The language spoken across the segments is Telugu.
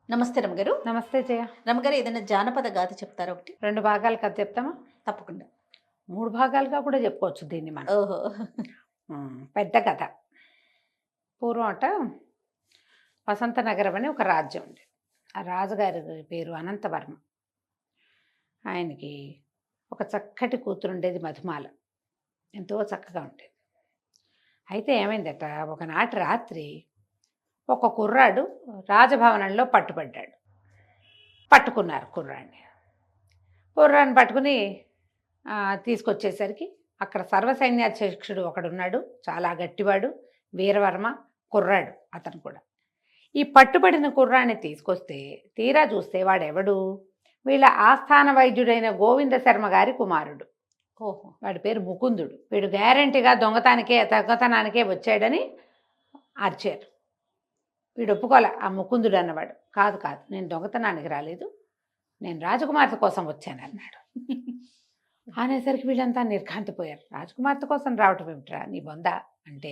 నమస్తే రమగారు. నమస్తే జయ. రమగారు ఏదైనా జానపద గాథ చెప్తారా ఒకటి? 2 భాగాలు కథ చెప్తామా? తప్పకుండా. 3 భాగాలుగా కూడా చెప్పుకోవచ్చు దీన్ని మనం. ఓహో! పెద్ద కథ. పూర్వం వసంత నగరం అని ఒక రాజ్యం ఉండేది. ఆ రాజుగారి పేరు అనంతవర్మ. ఆయనకి ఒక చక్కటి కూతురుండేది మధుమాల. ఎంతో చక్కగా ఉండేది. అయితే ఏమైందట, ఒకనాటి రాత్రి ఒక కుర్రాడు రాజభవనంలో పట్టుబడ్డాడు. పట్టుకున్నారు కుర్రాడిని. కుర్రాన్ని పట్టుకుని తీసుకొచ్చేసరికి అక్కడ సర్వసైన్యాధ్యక్షుడు ఒకడున్నాడు, చాలా గట్టివాడు, వీరవర్మ కుర్రాడు అతను కూడా. ఈ పట్టుబడిన కుర్రాన్ని తీసుకొస్తే తీరా చూస్తే వాడెవడు, వీళ్ళ ఆస్థాన వైద్యుడైన గోవింద శర్మ గారి కుమారుడు. ఓహో! వాడి పేరు ముకుందుడు. వీడు గ్యారంటీగా దొంగతనానికే వచ్చాడని అరిచారు. వీడు ఒప్పుకోలే. ఆ ముకుందుడు అన్నవాడు, కాదు కాదు, నేను దొంగతనానికి రాలేదు, నేను రాజకుమార్తె కోసం వచ్చానన్నాడు. అనేసరికి వీళ్ళంతా నిర్ఘాంతిపోయారు. రాజకుమార్తె కోసం రావటం ఏమిట్రా నీ బొంద అంటే,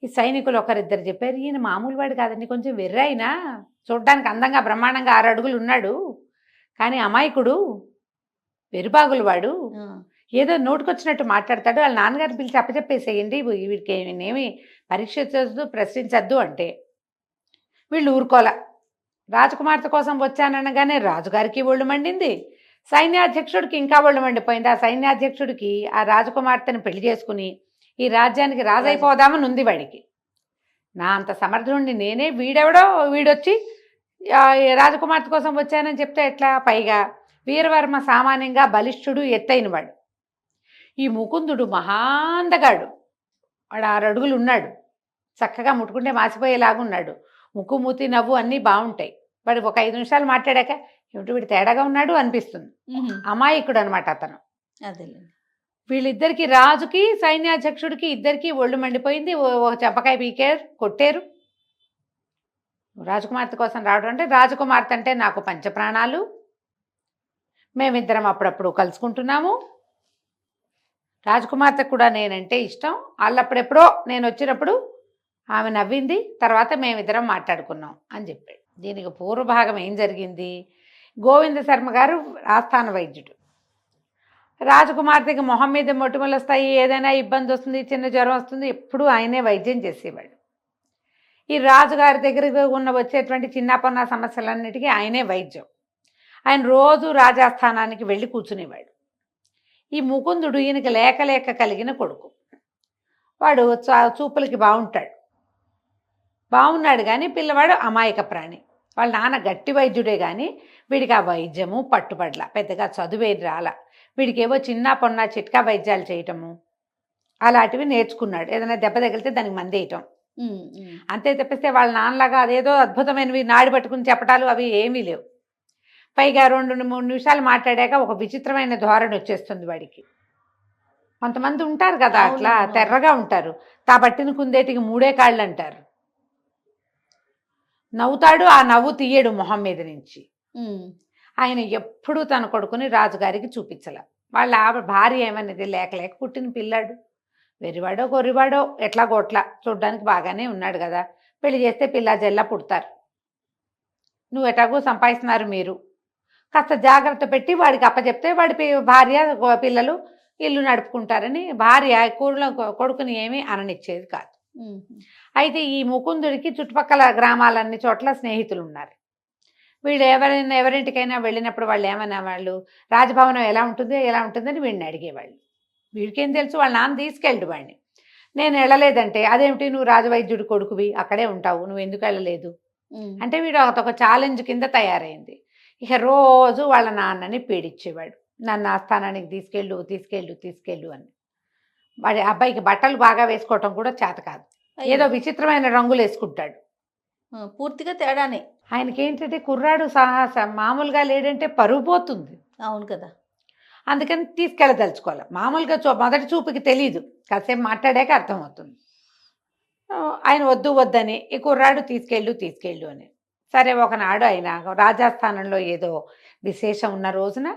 ఈ సైనికులు ఒకరిద్దరు చెప్పారు, ఈయన మామూలు వాడు కాదండి, కొంచెం వెర్రైనా, చూడ్డానికి అందంగా బ్రహ్మాండంగా 6 అడుగులు ఉన్నాడు, కానీ అమాయకుడు, వెరుబాగులు వాడు, ఏదో నోటుకొచ్చినట్టు మాట్లాడతాడు, వాళ్ళ నాన్నగారు పిలిచి అప్పచెప్పేసేయండి, వీడికి ఏమి పరీక్షించద్దు, ప్రశ్నించద్దు అంటే వీళ్ళు ఊరుకోలే. రాజకుమార్తె కోసం వచ్చాననగానే రాజుగారికి ఒళ్ళు మండింది, సైన్యాధ్యక్షుడికి ఇంకా ఒళ్ళు మండిపోయింది. ఆ సైన్యాధ్యక్షుడికి ఆ రాజకుమార్తెను పెళ్లి చేసుకుని ఈ రాజ్యానికి రాజైపోదామని ఉంది వాడికి. నా అంత సమర్థుడిని నేనే, వీడొచ్చి రాజకుమార్తె కోసం వచ్చానని చెప్తే ఎట్లా? పైగా వీరవర్మ సామాన్యంగా బలిష్ఠుడు, ఎత్తైనవాడు. ఈ ముకుందుడు మహాందగాడు, వాడు 6 అడుగులు ఉన్నాడు, చక్కగా ముట్టుకుంటే మాసిపోయేలాగున్నాడు, ముక్కు మూతి నవ్వు అన్నీ బాగుంటాయి. వాడు ఒక 5 నిమిషాలు మాట్లాడాక ఏమిటి వీడు తేడాగా ఉన్నాడు అనిపిస్తుంది. అమాయకుడు అనమాట అతను. అదేలేండి. వీళ్ళిద్దరికి, రాజుకి సైన్యాధ్యక్షుడికి ఇద్దరికి ఒళ్ళు మండిపోయింది. ఒక చెంపకాయ పీకారు, కొట్టారు. రాజకుమార్తె కోసం రావడం అంటే, రాజకుమార్తె అంటే నాకు పంచప్రాణాలు, మేమిద్దరం అప్పుడప్పుడు కలుసుకుంటున్నాము, రాజకుమార్తె కూడా నేనంటే ఇష్టం, వాళ్ళప్పుడెప్పుడో నేను వచ్చినప్పుడు ఆమె నవ్వింది, తర్వాత మేమిద్దరం మాట్లాడుకున్నాం అని చెప్పాడు. దీనికి పూర్వభాగం ఏం జరిగింది? గోవింద శర్మ గారు ఆస్థాన వైద్యుడు. రాజకుమార్తెకి మొహం మీద మొటిమలు వస్తాయి, ఏదైనా ఇబ్బంది వస్తుంది, చిన్న జ్వరం వస్తుంది, ఎప్పుడూ ఆయనే వైద్యం చేసేవాడు. ఈ రాజుగారి దగ్గరికి వచ్చేటువంటి చిన్న పొన్న సమస్యలన్నిటికీ ఆయనే వైద్యం. ఆయన రోజు రాజాస్థానానికి వెళ్ళి కూర్చునేవాడు. ఈ ముకుందుడు ఈయనకి లేక లేక కలిగిన కొడుకు. వాడు చూపులకి బాగున్నాడు కానీ పిల్లవాడు అమాయక ప్రాణి. వాళ్ళ నాన్న గట్టి వైద్యుడే కానీ వీడికి ఆ వైద్యము పట్టుబడల, పెద్దగా చదువేది రాల. వీడికేవో చిన్న పొన్న చిట్కా వైద్యాలు చేయటము అలాంటివి నేర్చుకున్నాడు. ఏదైనా దెబ్బ తగిలితే దానికి మందేయటం, అంతే తప్పిస్తే వాళ్ళ నాన్నలాగా అదేదో అద్భుతమైనవి నాడి పట్టుకుని చెప్పటాలు అవి ఏమీ లేవు. పైగా 2-3 నిమిషాలు మాట్లాడాక ఒక విచిత్రమైన ధోరణి వచ్చేస్తుంది వాడికి. కొంతమంది ఉంటారు కదా అట్లా తెర్రగా ఉంటారు, తాబట్టిన కుందేటికి 3 కాళ్ళు అంటారు. నవ్వుతాడు, ఆ నవ్వు తీయడు మొహం మీద నుంచి. ఆయన ఎప్పుడూ తన కొడుకుని రాజుగారికి చూపించలే. వాళ్ళ భార్య ఏమనేది, లేక లేక పుట్టిన పిల్లాడు, వెరివాడో గొర్రివాడో ఎట్లా గోట్లా, చూడ్డానికి బాగానే ఉన్నాడు కదా, పెళ్లి చేస్తే పిల్ల జల్లా పుడతారు, నువ్వు ఎటాగో సంపాదిస్తున్నారు, మీరు కాస్త జాగ్రత్త పెట్టి వాడికి అప్పచెప్తే వాడి భార్య పిల్లలు ఇల్లు నడుపుకుంటారని భార్య కొడుకుని ఏమీ అననిచ్చేది కాదు. అయితే ఈ ముకుందుడికి చుట్టుపక్కల గ్రామాలన్ని చోట్ల స్నేహితులు ఉన్నారు. వీళ్ళు ఎవరింటికైనా వెళ్ళినప్పుడు వాళ్ళు ఏమన్నా, వాళ్ళు రాజభవనం ఎలా ఉంటుందని వీడిని అడిగేవాళ్ళు. వీడికేం తెలుసు, వాళ్ళ నాన్న తీసుకెళ్ళడు వాడిని. నేను వెళ్ళలేదంటే, అదేమిటి నువ్వు రాజవైద్యుడి కొడుకువి, అక్కడే ఉంటావు, నువ్వు ఎందుకు వెళ్ళలేదు అంటే వీడు ఒక ఛాలెంజ్ కింద తయారైంది. ఇక రోజు వాళ్ళ నాన్నని పీడించేవాడు, నన్ను ఆస్థానానికి తీసుకెళ్ళు అని. వాడి అబ్బాయికి బట్టలు బాగా వేసుకోవటం కూడా చేత కాదు, ఏదో విచిత్రమైన రంగులు వేసుకుంటాడు, పూర్తిగా తేడానే. ఆయనకి ఏంటంటే కుర్రాడు మామూలుగా లేడంటే పరువు పోతుంది. అవును కదా. అందుకని తీసుకెళ్ళదలుచుకోవాలి. మామూలుగా మొదటి చూపుకి తెలీదు, కాసేపు మాట్లాడాక అర్థమవుతుంది. ఆయన వద్దని, ఈ కుర్రాడు తీసుకెళ్ళు అని. సరే, ఒకనాడు ఆయన రాజాస్థానంలో ఏదో విశేషం ఉన్న రోజున,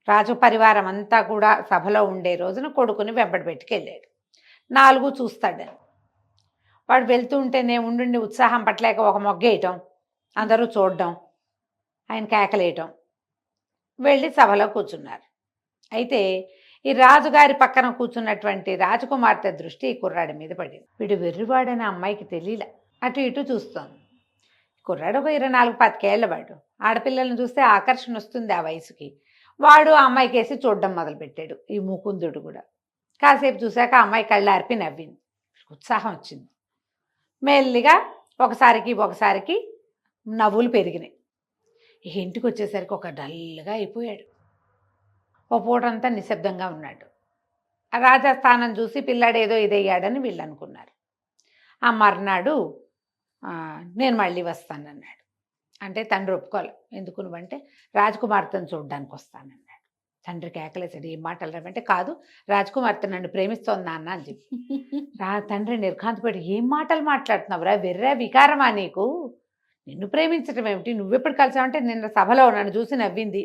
రాజు పరివారం అంతా కూడా సభలో ఉండే రోజున కొడుకుని వెంబడి పెట్టుకెళ్ళాడు. 4 చూస్తాడని. వాడు వెళ్తూ ఉంటేనే ఉండి ఉత్సాహం పట్టలేక ఒక మొగ్గేయటం, అందరూ చూడడం, ఆయన కేకలేయటం, వెళ్ళి సభలో కూర్చున్నారు. అయితే ఈ రాజుగారి పక్కన కూర్చున్నటువంటి రాజకుమార్తె దృష్టి ఈ కుర్రాడి మీద పడింది. వీడు వెర్రివాడని అమ్మాయికి తెలియలే. అటు ఇటు చూస్తోంది. కుర్రాడు ఒక 24-25 వాడు. ఆడపిల్లల్ని చూస్తే ఆకర్షణ వస్తుంది ఆ వయసుకి. వాడు ఆ అమ్మాయికి వేసి చూడడం మొదలుపెట్టాడు. ఈ ముకుందుడు కూడా కాసేపు చూశాక ఆ అమ్మాయి కళ్ళార్పి నవ్వింది. ఉత్సాహం వచ్చింది. మెల్లిగా ఒకసారికి నవ్వులు పెరిగినాయి. ఇంటికి వచ్చేసరికి ఒక డల్గా అయిపోయాడు. ఓ పూటంతా నిశ్శబ్దంగా ఉన్నాడు. ఆ రాజస్థానం చూసి పిల్లాడు ఏదో ఇదయ్యాడని వీళ్ళు అనుకున్నారు. ఆ మర్నాడు నేను మళ్ళీ వస్తానన్నాడు. అంటే తండ్రి ఒప్పుకోవాలి. ఎందుకు నువ్వంటే రాజకుమార్తెను చూడడానికి వస్తానన్నాడు. తండ్రి కేకలేసాడు, ఏం మాటలు రావంటే, కాదు రాజకుమార్తె నన్ను ప్రేమిస్తోంది నాన్న అని చెప్పి. తండ్రి నిర్ఘాంతపడి, ఏం మాటలు మాట్లాడుతున్నావురా, వెర్రా వికారమా నీకు, నిన్ను ప్రేమించడం ఏమిటి, నువ్వెప్పుడు కలిసావంటే నిన్న సభలో నన్ను చూసి నవ్వింది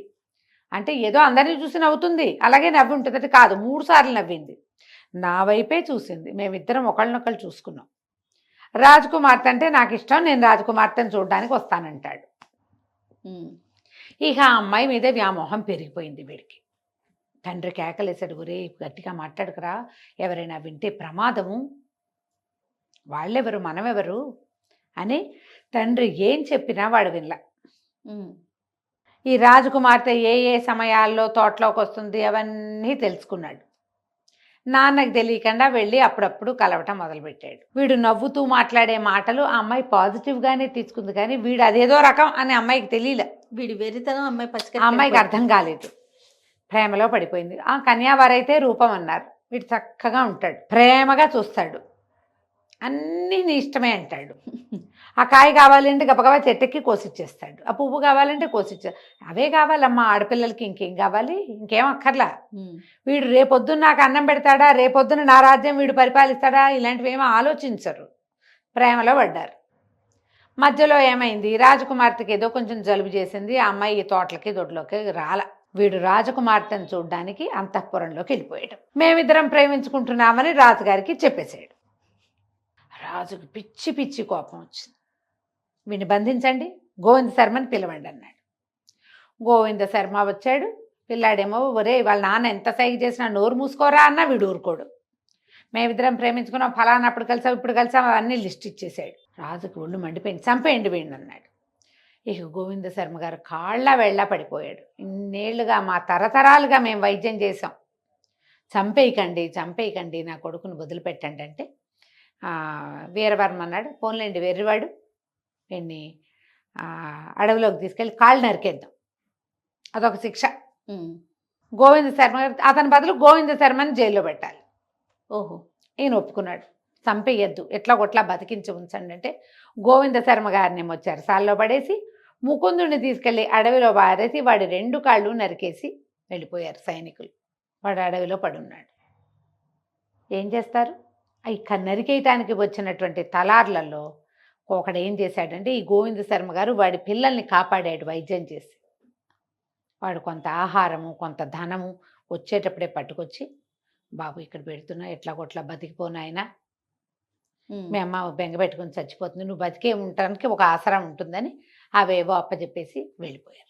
అంటే ఏదో అందరినీ చూసి నవ్వుతుంది అలాగే నవ్వి ఉంటుంది అంటే, కాదు 3 సార్లు నవ్వింది, నా వైపే చూసింది, మేమిద్దరం ఒకళ్ళనొకళ్ళు చూసుకున్నాం, రాజకుమార్తె అంటే నాకు ఇష్టం, నేను రాజకుమార్తెను చూడడానికి వస్తానంటాడు. ఇక ఆ అమ్మాయి మీద వ్యామోహం పెరిగిపోయింది వీడికి. తండ్రి కేకలేసాడు, ఒరే గట్టిగా మాట్లాడుకురా, ఎవరైనా వింటే ప్రమాదము, వాళ్ళెవరు మనమెవరు అని తండ్రి ఏం చెప్పినా వాడు వినలా. ఈ రాజకుమార్తె ఏ ఏ సమయాల్లో తోటలోకి వస్తుంది అవన్నీ తెలుసుకున్నాడు. నాన్నకి తెలియకుండా వెళ్ళి అప్పుడప్పుడు కలవటం మొదలుపెట్టాడు. వీడు నవ్వుతూ మాట్లాడే మాటలు ఆ అమ్మాయి పాజిటివ్గానే తీసుకుంది, కానీ వీడు అదేదో రకం అని అమ్మాయికి తెలియలే. వీడి వెరితనం అమ్మాయికి అర్థం కాలేదు. ప్రేమలో పడిపోయింది. ఆ కన్యావారైతే రూపం అన్నారు. వీడు చక్కగా ఉంటాడు, ప్రేమగా చూస్తాడు, అన్నీ నీ ఇష్టమే అంటాడు. ఆ కాయ కావాలంటే గబగబా చెట్టుకి కోసిచ్చేస్తాడు, ఆ పువ్వు కావాలంటే కోసిచ్చే, అవే కావాలమ్మా ఆడపిల్లలకి, ఇంకేం కావాలి, ఇంకేం అక్కర్లా. వీడు రేపొద్దున నాకు అన్నం పెడతాడా, రేపొద్దున నా రాజ్యం వీడు పరిపాలిస్తాడా, ఇలాంటివి ఏమో ఆలోచించరు. ప్రేమలో పడ్డారు. మధ్యలో ఏమైంది, రాజకుమార్తెకి ఏదో కొంచెం జలుబు చేసింది. ఆ అమ్మాయి ఈ తోటలకి దొడ్లోకి రాల. వీడు రాజకుమార్తెను చూడ్డానికి అంతఃపురంలోకి వెళ్ళిపోయాడు. మేమిద్దరం ప్రేమించుకుంటున్నామని రాజుగారికి చెప్పేశాడు. రాజుకు పిచ్చి పిచ్చి కోపం వచ్చింది. వీడిని బంధించండి, గోవింద శర్మని పిలవండి అన్నాడు. గోవింద శర్మ వచ్చాడు. పిల్లాడేమో, ఒరే వాళ్ళ నాన్న ఎంత సైగ చేసినా నోరు మూసుకోరా అన్నా వీడు ఊరుకోడు. మేమిద్దరం ప్రేమించుకున్నాం, ఫలానా అప్పుడు కలిసాం, ఇప్పుడు కలిసాం, అవన్నీ లిస్ట్ ఇచ్చేసాడు. రాజుకు ఒళ్ళు మండిపోయింది. చంపేయండి వీడిని అన్నాడు. ఇక గోవింద శర్మ గారు కాళ్ళ వెళ్ళా పడిపోయాడు. ఇన్నేళ్లుగా మా తరతరాలుగా మేము వైద్యం చేసాం, చంపేయకండి, నా కొడుకును వదిలిపెట్టండి అంటే వీరవర్మ అన్నాడు, పోన్లేండి వెర్రివాడు, వీడిని అడవిలోకి తీసుకెళ్ళి కాళ్ళు నరికేద్దాం, అదొక శిక్ష. గోవింద శర్మ గారు, అతని బదులు గోవింద శర్మని జైల్లో పెట్టాలి. ఓహో, ఈయన ఒప్పుకున్నాడు. చంపేయద్దు, ఎట్లా కొట్లా బతికించి ఉంచండి అంటే గోవింద శర్మ గారిని వచ్చారు సాల్లో పడేసి, ముకుందుడిని తీసుకెళ్ళి అడవిలో పారేసి వాడి 2 కాళ్ళు నరికేసి వెళ్ళిపోయారు సైనికులు. వాడు అడవిలో పడున్నాడు. ఏం చేస్తారు? ఇక నరికేయటానికి వచ్చినటువంటి తలార్లలో ఒకడు ఏం చేశాడంటే, ఈ గోవింద శర్మ గారు వాడి పిల్లల్ని కాపాడాడు వైద్యం చేసి. వాడు కొంత ఆహారము కొంత ధనము వచ్చేటప్పుడే పట్టుకొచ్చి, బాబు ఇక్కడ పెడుతున్నా, ఎట్లా కొట్లా బతికిపోనాయనా, మీ అమ్మ బెంగ పెట్టుకుని చచ్చిపోతుంది, నువ్వు బతికే ఉండటానికి ఒక ఆసరా ఉంటుందని అవేవో అప్పచెప్పేసి వెళ్ళిపోయారు.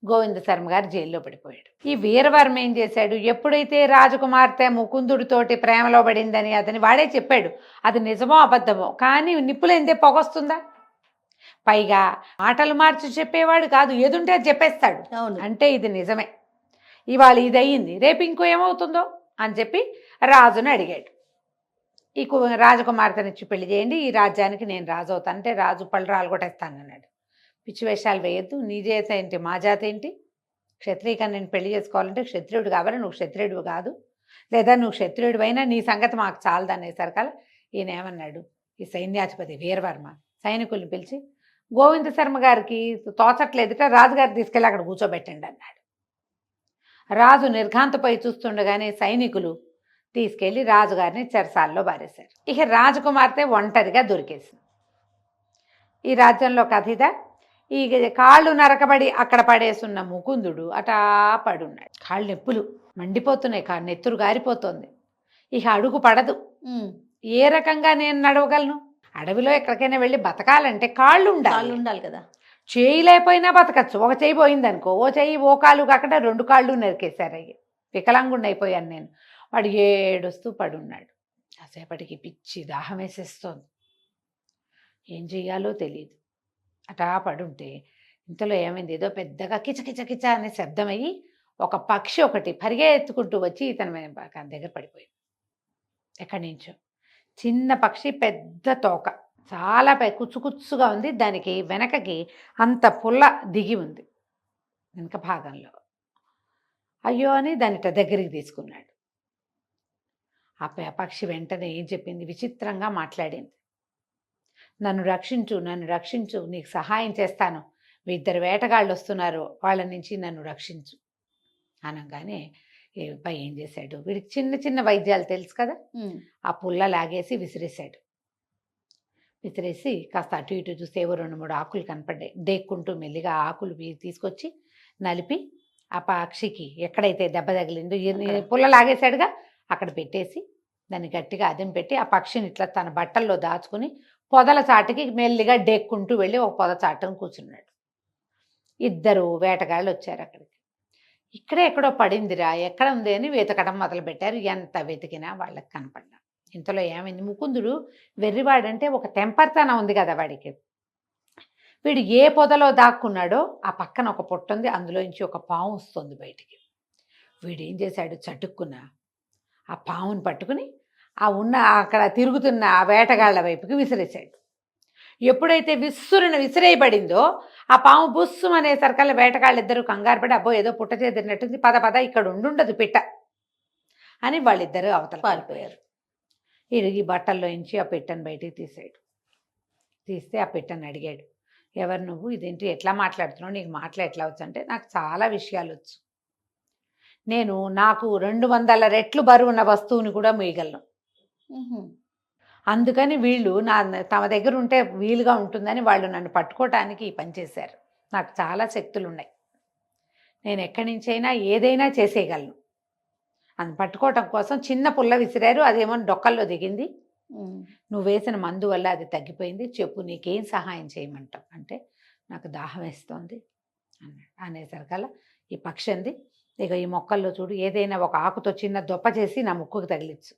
గోవింద శర్మ గారు జైల్లో పడిపోయాడు. ఈ వీరవర్మ ఏం చేశాడు, ఎప్పుడైతే రాజకుమార్తె ముకుందుడితోటి ప్రేమలో పడిందని అతని వాడే చెప్పాడు, అది నిజమో అబద్ధమో, కానీ నిప్పులేందే పొగొస్తుందా, పైగా మాటలు మార్చి చెప్పేవాడు కాదు, ఏదుంటే అది చెప్పేస్తాడు. అంటే ఇది నిజమే, ఇవాళ ఇది అయ్యింది, రేపు ఇంకో ఏమవుతుందో అని చెప్పి రాజుని అడిగాడు. ఈ రాజకుమార్తెనిచ్చి పెళ్లి చేయండి, ఈ రాజ్యానికి నేను రాజు అవుతాను అంటే రాజు పళ్ళు రాలగొట్టేస్తానన్నాడు. పిచ్చి వేషాలు వేయద్దు, నీ జాతి ఏంటి మా జాతి ఏంటి, క్షత్రియ నేను పెళ్లి చేసుకోవాలంటే క్షత్రియుడు కావాలి, నువ్వు క్షత్రియుడు కాదు, లేదా నువ్వు క్షత్రియుడు అయినా నీ సంగతి మాకు చాలదు అనేసరికల ఈయన ఏమన్నాడు, ఈ సైన్యాధిపతి వీరవర్మ సైనికుల్ని పిలిచి, గోవింద శర్మ గారికి తోచట్లేదుట, రాజుగారు తీసుకెళ్ళి అక్కడ కూర్చోబెట్టండి అన్నాడు. రాజు నిర్ఘాంతపై చూస్తుండగానే సైనికులు తీసుకెళ్ళి రాజుగారిని చెరసాల్లో బారేశారు. ఇక రాజకుమార్తె ఒంటరిగా దొరికేసింది. ఈ రాజ్యంలో కథ ఇదా. ఈ కాళ్ళు నరకబడి అక్కడ పడేసున్న ముకుందుడు అటా పడున్నాడు. కాళ్ళు నొప్పులు మండిపోతున్నాయి, నెత్తురు గారిపోతుంది. ఇక అడుగు పడదు. ఏ రకంగా నేను నడవగలను? అడవిలో ఎక్కడికైనా వెళ్ళి బతకాలంటే కాళ్ళు కాళ్ళు ఉండాలి. ఉండాలి కదా. చేయి లేకపోయినా బతకచ్చు. ఒక చెయ్యి పోయిందనుకో, ఓ చెయ్యి ఓ కాలు కాకుండా 2 కాళ్ళు నరికేశారు. అయ్యి వికలాంగుడిని అయిపోయాను నేను. వాడు ఏడుస్తూ పడున్నాడు. కాసేపటికి పిచ్చి దాహం వేసేస్తోంది. ఏం చెయ్యాలో తెలియదు. అటా పడుంటే ఇంతలో ఏమైంది, ఏదో పెద్దగా కిచకిచ కిచ అనే శబ్దం అయ్యి ఒక పక్షి ఒకటి పరిగెత్తుకుంటూ వచ్చి ఇతని దగ్గర పడిపోయింది. ఎక్కడి నుంచో చిన్న పక్షి, పెద్ద తోక, చాలా కుచ్చుకుచ్చుగా ఉంది. దానికి వెనకకి అంత పుల్ల దిగి ఉంది వెనక భాగంలో. అయ్యో అని దాని దగ్గరికి తీసుకున్నాడు. ఆ పక్షి వెంటనే ఏం చెప్పింది, విచిత్రంగా మాట్లాడింది. నన్ను రక్షించు, నన్ను రక్షించు, నీకు సహాయం చేస్తాను, మీ 2 వేటగాళ్ళు వస్తున్నారు, వాళ్ళ నుంచి నన్ను రక్షించు అనగానే పై ఏం చేశాడు, వీడికి చిన్న చిన్న వైద్యాలు తెలుసు కదా, ఆ పుల్ల లాగేసి విసిరేశాడు. విసిరేసి కాస్త అటు ఇటు చూస్తే ఏవో 2-3 ఆకులు కనపడ్డాయి. డేక్కుంటూ మెల్లిగా ఆకులు తీసుకొచ్చి నలిపి ఆ పక్షికి ఎక్కడైతే దెబ్బ తగిలిందో, పుల్ల లాగేశాడుగా, అక్కడ పెట్టేసి దాన్ని గట్టిగా అదెం పెట్టి ఆ పక్షిని ఇట్లా తన బట్టల్లో దాచుకుని పొదల చాటుకి మెల్లిగా డేక్కుంటూ వెళ్ళి ఒక పొద చాటును కూర్చున్నాడు. 2 వేటగాళ్ళు వచ్చారు అక్కడికి. ఇక్కడే ఎక్కడో పడిందిరా, ఎక్కడ ఉంది అని వెతకడం మొదలుపెట్టారు. ఎంత వెతికినా వాళ్ళకి కనపడ్డా. ఇంతలో ఏమైంది, ముకుందుడు వెర్రివాడంటే ఒక తెంపర్తనం ఉంది కదా వాడికి. వీడు ఏ పొదలో దాక్కున్నాడో ఆ పక్కన ఒక పొట్ట ఉంది, అందులోంచి ఒక పాము వస్తుంది బయటికి. వీడు ఏం చేశాడు, చటుక్కున ఆ పాముని పట్టుకుని ఆ ఉన్న అక్కడ తిరుగుతున్న ఆ వేటగాళ్ల వైపుకి విసిరేశాడు. ఎప్పుడైతే విసిరేయబడిందో ఆ పాము బుస్సు అనేసరికల్లా వేటగాళ్ళిద్దరూ కంగారు పడి, అబ్బో ఏదో పుట్ట చేదిరినట్టుంది, పద పద ఇక్కడ ఉండుండదు పిట్ట అని వాళ్ళిద్దరూ అవతల పారిపోయారు. ఈ బట్టల్లోంచి ఆ పిట్టను బయటికి తీసాడు. తీస్తే ఆ పిట్టను అడిగాడు, ఎవరు నువ్వు, ఇదేంటి ఎట్లా మాట్లాడుతున్నావు, నీకు మాటలు ఎట్లా వచ్చు అంటే, నాకు చాలా విషయాలు వచ్చు, నేను నాకు 200 రెట్లు బరువున్న వస్తువుని కూడా మోయగలను, అందుకని వీళ్ళు తమ దగ్గర ఉంటే వీలుగా ఉంటుందని వాళ్ళు నన్ను పట్టుకోవటానికి ఈ పని చేశారు. నాకు చాలా శక్తులు ఉన్నాయి, నేను ఎక్కడి నుంచైనా ఏదైనా చేసేయగలను. అది పట్టుకోవటం కోసం చిన్న పుల్ల విసిరారు, అదేమో డొక్కల్లో దిగింది, నువ్వు వేసిన మందు వల్ల అది తగ్గిపోయింది, చెప్పు నీకేం సహాయం చేయమంటావు అంటే, నాకు దాహం వేస్తోంది అన్నాడు. అనేసరికల్లా ఈ పక్షి అంది, ఇక ఈ మొక్కల్లో చూడు, ఏదైనా ఒక ఆకుతో చిన్న దొప్ప చేసి నా ముక్కుకు తగిలించు,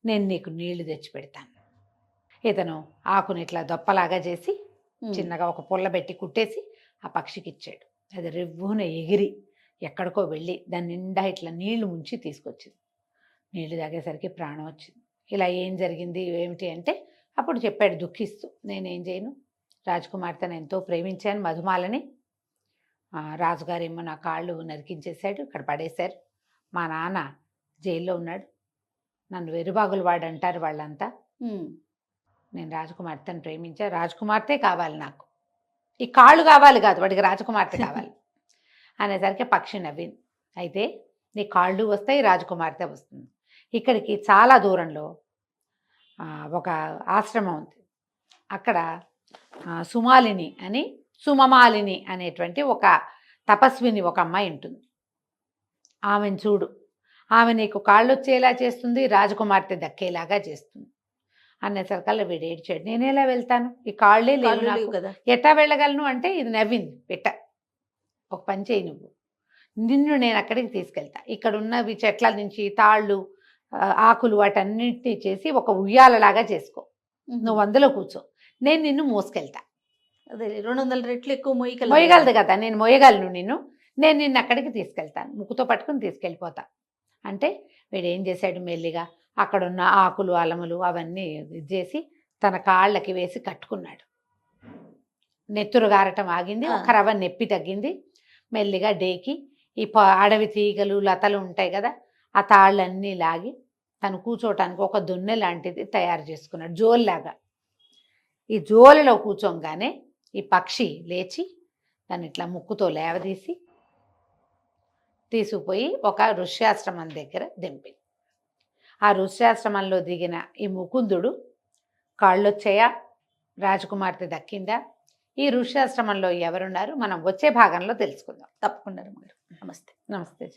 నేను నీకు నీళ్లు తెచ్చి పెడతాను. ఇతను ఆకుని ఇట్లా దొప్పలాగా చేసి చిన్నగా ఒక పుల్ల పెట్టి కుట్టేసి ఆ పక్షికి ఇచ్చాడు. అది రివ్వున ఎగిరి ఎక్కడికో వెళ్ళి దాని నిండా ఇట్లా నీళ్లు ముంచి తీసుకొచ్చింది. నీళ్లు తాగేసరికి ప్రాణం వచ్చింది. ఇలా ఏం జరిగింది ఏమిటి అంటే, అప్పుడు చెప్పాడు దుఃఖిస్తూ, నేనేం చేయను, రాజకుమార్తెను ఎంతో ప్రేమించాను మధుమాలని, రాజుగారేమో నా కాళ్ళు నరికించేశాడు, ఇక్కడ పడేశారు, మా నాన్న జైల్లో ఉన్నాడు, నన్ను వెరుబాగులు వాడు అంటారు వాళ్ళంతా, నేను రాజకుమార్తెను ప్రేమించా, రాజకుమార్తె కావాలి నాకు, ఈ కాళ్ళు కావాలి కాదు, వాడికి రాజకుమార్తె కావాలి అనేసరికి పక్షి నవ్వింది. అయితే నీ కాళ్ళు వస్తాయి, రాజకుమార్తె వస్తుంది. ఇక్కడికి చాలా దూరంలో ఒక ఆశ్రమం ఉంది, అక్కడ సుమాలిని అని, సుమమాలిని అనేటువంటి ఒక తపస్విని ఒక అమ్మాయి ఉంటుంది, ఆమెను చూడు, ఆమె నీకు కాళ్ళు వచ్చేలా చేస్తుంది, రాజకుమార్తె దక్కేలాగా చేస్తుంది అనేసరికల్లా వీడు ఏడ్చాడు. నేనేలా వెళ్తాను, ఈ కాళ్ళే లేవు కదా, ఎట్టా వెళ్ళగలను అంటే, ఇది నవ్వింది పిట్ట, ఒక పని చేయి, నువ్వు నిన్ను నేను అక్కడికి తీసుకెళ్తా, ఇక్కడ ఉన్నవి చెట్ల నుంచి తాళ్ళు ఆకులు వాటన్నిటినీ చేసి ఒక ఉయ్యాలలాగా చేసుకో, నువ్వు అందులో కూర్చో, నేను నిన్ను మోసుకెళ్తా. అదే 200 రెట్లు ఎక్కువ మోయగలదు కదా, నేను మోయగలను నేను నిన్ను అక్కడికి తీసుకెళ్తాను, ముక్కుతో పట్టుకుని తీసుకెళ్ళిపోతా అంటే, వీడు ఏం చేశాడు, మెల్లిగా అక్కడున్న ఆకులు అలములు అవన్నీ చేసి తన కాళ్ళకి వేసి కట్టుకున్నాడు. నెత్తురు గారటం ఆగింది, ఒక రవ్వ నొప్పి తగ్గింది. మెల్లిగా డేకి ఈ అడవి తీగలు లతలు ఉంటాయి కదా, ఆ తాళ్ళన్నీ లాగి తను కూర్చోటానికి ఒక దొన్నె లాంటిది తయారు చేసుకున్నాడు, జోల్లాగా. ఈ జోలులో కూర్చోగానే ఈ పక్షి లేచి దాన్ని ఇట్లా ముక్కుతో లేవదీసి తీసుకుపోయి ఒక ఋష్యాశ్రమం దగ్గర దింపింది. ఆ ఋష్యాశ్రమంలో దిగిన ఈ ముకుందుడు కాళ్ళొచ్చాయా, రాజకుమార్తె దక్కిందా, ఈ ఋష్యాశ్రమంలో ఎవరున్నారు, మనం వచ్చే భాగంలో తెలుసుకుందాం. తప్పకుండా. నమస్తే. నమస్తే.